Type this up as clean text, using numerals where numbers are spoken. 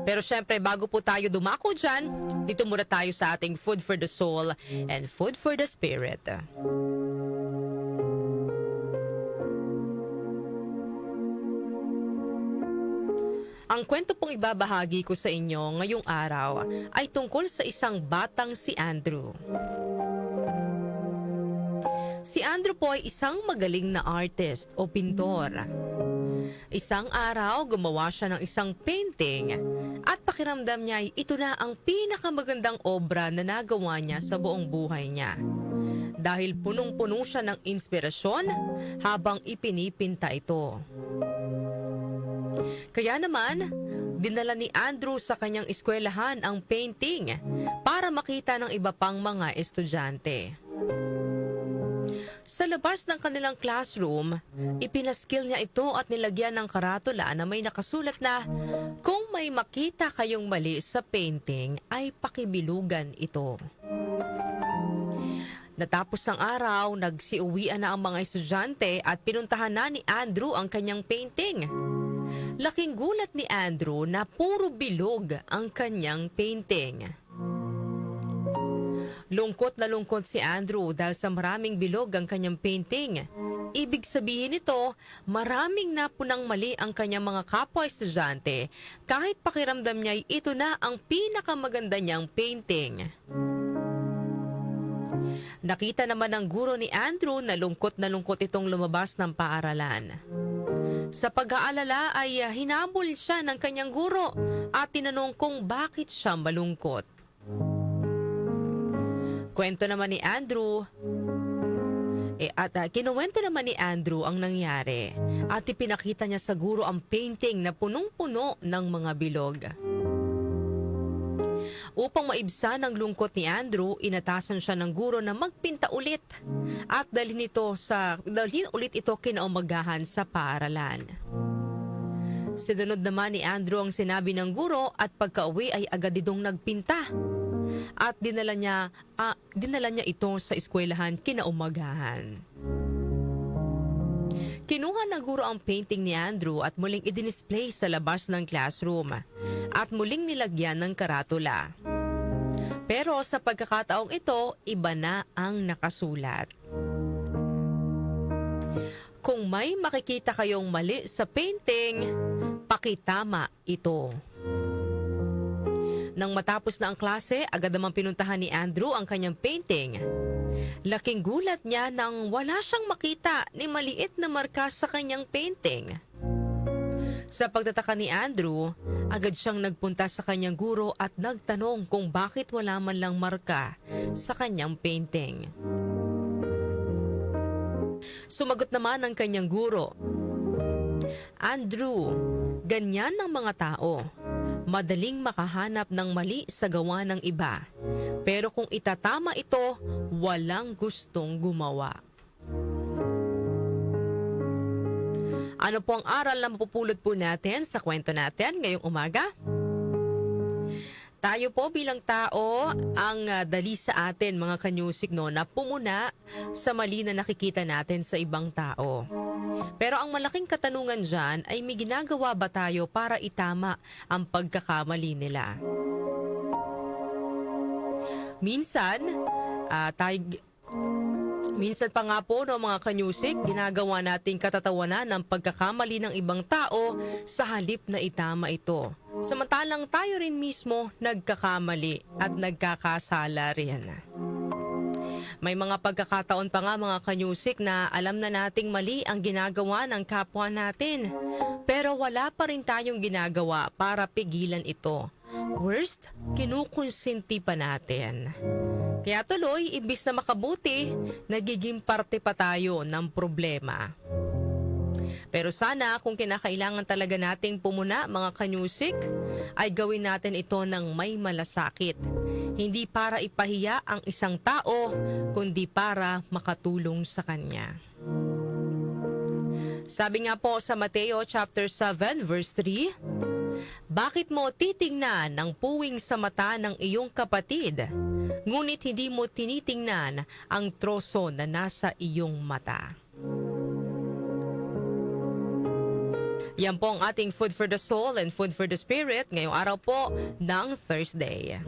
Pero syempre, bago po tayo dumako dyan, dito muna tayo sa ating Food for the Soul and Food for the Spirit. Ang kwento pong ibabahagi ko sa inyo ngayong araw ay tungkol sa isang batang si Andrew. Si Andrew po ay isang magaling na artist o pintor. Isang araw, gumawa siya ng isang painting at pakiramdam niya ay ito na ang pinakamagandang obra na nagawa niya sa buong buhay niya. Dahil punong-puno siya ng inspirasyon habang ipinipinta ito. Kaya naman, dinala ni Andrew sa kanyang eskwelahan ang painting para makita ng iba pang mga estudyante. Sa labas ng kanilang classroom, ipinaskil niya ito at nilagyan ng karatula na may nakasulat na, "Kung may makita kayong mali sa painting, ay pakibilugan ito." Natapos ang araw, nagsiuwian na ang mga estudyante at pinuntahan na ni Andrew ang kanyang painting. Laking gulat ni Andrew na puro bilog ang kanyang painting. Lungkot na lungkot si Andrew dahil sa maraming bilog ang kanyang painting. Ibig sabihin nito, maraming napunang mali ang kanyang mga kapwa-estudyante kahit pakiramdam niya ito na ang pinakamaganda niyang painting. Nakita naman ng guro ni Andrew na lungkot itong lumabas ng paaralan. Sa pag-aalala ay hinabol siya ng kanyang guro at tinanong kung bakit siya malungkot. Kwento naman ni Andrew, kinuwento naman ni Andrew ang nangyari at ipinakita niya sa guro ang painting na punong-puno ng mga bilog. Upang maibsan ang lungkot ni Andrew, inatasan siya ng guro na magpinta ulit at dalhin ulit ito kinaumagahan sa paaralan. Sinunod naman ni Andrew ang sinabi ng guro at pagka-uwi ay agad itong nagpinta. At dinala niya ito sa eskwelahan kinaumagahan. Kinuha ng guro ang painting ni Andrew at muling i-display sa labas ng classroom at muling nilagyan ng karatula. Pero sa pagkakataong ito, iba na ang nakasulat. Kung may makikita kayong mali sa painting, pakitama ito. Nang matapos na ang klase, agad namang pinuntahan ni Andrew ang kanyang painting. Laking gulat niya nang wala siyang makita ni maliit na marka sa kanyang painting. Sa pagtataka ni Andrew, agad siyang nagpunta sa kanyang guro at nagtanong kung bakit wala man lang marka sa kanyang painting. Sumagot naman ang kanyang guro, "Andrew, ganyan ang mga tao. Madaling makahanap ng mali sa gawa ng iba. Pero kung itatama ito, walang gustong gumawa." Ano po ang aral na mapupulot po natin sa kwento natin ngayong umaga? Tayo po bilang tao, ang dali sa atin mga kanyusik na pumuna sa mali na nakikita natin sa ibang tao. Pero ang malaking katanungan dyan ay may ginagawa ba tayo para itama ang pagkakamali nila? Minsan pa nga po mga kanyusik, ginagawa nating katatawanan ng pagkakamali ng ibang tao sa halip na itama ito. Samantalang tayo rin mismo nagkakamali at nagkakasala rin. May mga pagkakataon pa nga mga kanyusik na alam na nating mali ang ginagawa ng kapwa natin. Pero wala pa rin tayong ginagawa para pigilan ito. Worst, kinukonsinti pa natin. Kaya tuloy, imbis na makabuti, nagiging parte pa tayo ng problema. Pero sana kung kinakailangan talaga nating pumuna mga kanyusik, ay gawin natin ito ng may malasakit. Hindi para ipahiya ang isang tao, kundi para makatulong sa kanya. Sabi nga po sa Mateo chapter 7 verse 3, "Bakit mo titingnan ang puwing sa mata ng iyong kapatid, ngunit hindi mo tinitingnan ang troso na nasa iyong mata?" Yan po ang ating Food for the Soul and Food for the Spirit ngayong araw po ng Thursday.